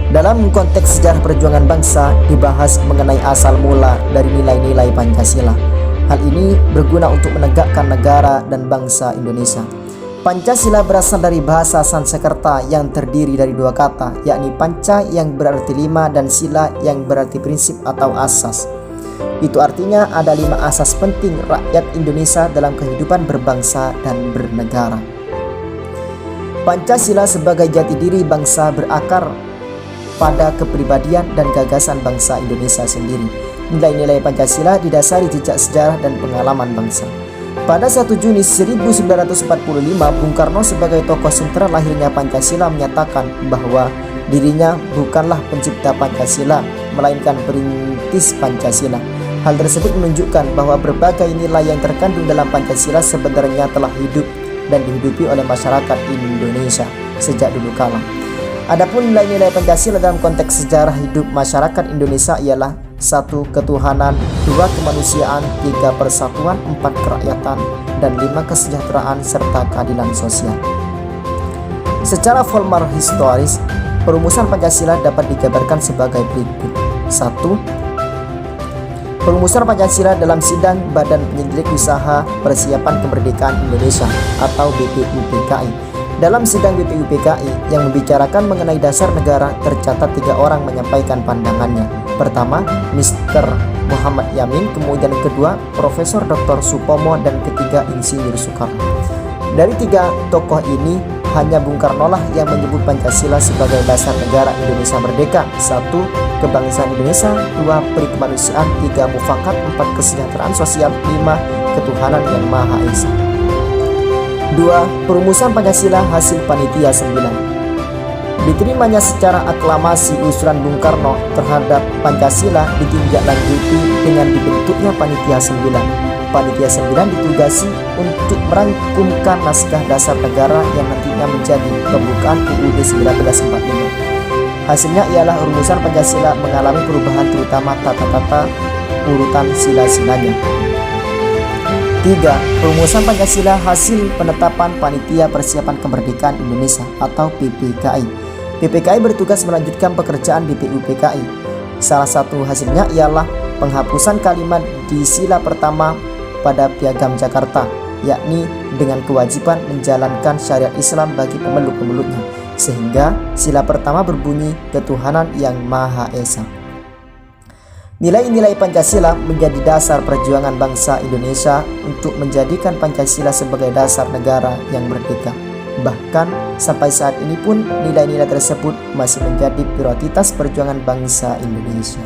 Dalam konteks sejarah perjuangan bangsa, dibahas mengenai asal mula dari nilai-nilai Pancasila. Hal ini berguna untuk menegakkan negara dan bangsa Indonesia. Pancasila berasal dari bahasa Sanskerta yang terdiri dari dua kata, yakni panca yang berarti lima dan sila yang berarti prinsip atau asas. Itu artinya ada 5 asas penting rakyat Indonesia dalam kehidupan berbangsa dan bernegara. Pancasila sebagai jati diri bangsa berakar pada kepribadian dan gagasan bangsa Indonesia sendiri. Nilai-nilai Pancasila didasari jejak sejarah dan pengalaman bangsa. Pada 1 Juni 1945, Bung Karno sebagai tokoh sentral lahirnya Pancasila menyatakan bahwa dirinya bukanlah pencipta Pancasila, melainkan perintis Pancasila. Hal tersebut menunjukkan bahwa berbagai nilai yang terkandung dalam Pancasila sebenarnya telah hidup dan dihidupi oleh masyarakat Indonesia sejak dulu kala. Adapun nilai-nilai Pancasila dalam konteks sejarah hidup masyarakat Indonesia ialah 1. Ketuhanan, 2. Kemanusiaan, 3. Persatuan, 4. Kerakyatan, dan 5. Kesejahteraan serta keadilan sosial. Secara formal historis, perumusan Pancasila dapat digambarkan sebagai berikut. 1. Perumusan Pancasila dalam sidang Badan Penyelidik Usaha Persiapan Kemerdekaan Indonesia atau BPUPKI. Dalam sidang BPUPKI yang membicarakan mengenai dasar negara, tercatat 3 orang menyampaikan pandangannya. Pertama, Mr. Muhammad Yamin, kemudian kedua, Profesor Dr. Supomo, dan ketiga, Insinyur Soekarno. Dari 3 tokoh ini, hanya Bung Karno lah yang menyebut Pancasila sebagai dasar negara Indonesia merdeka. 1. Kebangsaan Indonesia, 2. Peri kemanusiaan, 3. Mufakat, 4. Kesejahteraan sosial, 5. Ketuhanan yang Maha Esa. 2. Perumusan Pancasila hasil Panitia 9. Diterimanya secara aklamasi usulan Bung Karno terhadap Pancasila ditindaklanjuti dengan dibentuknya Panitia 9. Panitia 9 ditugasi untuk merangkumkan naskah dasar negara yang nantinya menjadi pembukaan UUD 1945. Hasilnya ialah rumusan Pancasila mengalami perubahan terutama tata-tata urutan sila-silanya. 3. Perumusan Pancasila hasil penetapan Panitia Persiapan Kemerdekaan Indonesia atau PPKI. PPKI bertugas melanjutkan pekerjaan BPUPKI. Salah satu hasilnya ialah penghapusan kalimat di sila pertama pada Piagam Jakarta, yakni dengan kewajiban menjalankan syariat Islam bagi pemeluk-pemeluknya, sehingga sila pertama berbunyi Ketuhanan yang Maha Esa. Nilai-nilai Pancasila menjadi dasar perjuangan bangsa Indonesia untuk menjadikan Pancasila sebagai dasar negara yang merdeka. Bahkan sampai saat ini pun nilai-nilai tersebut masih menjadi prioritas perjuangan bangsa Indonesia.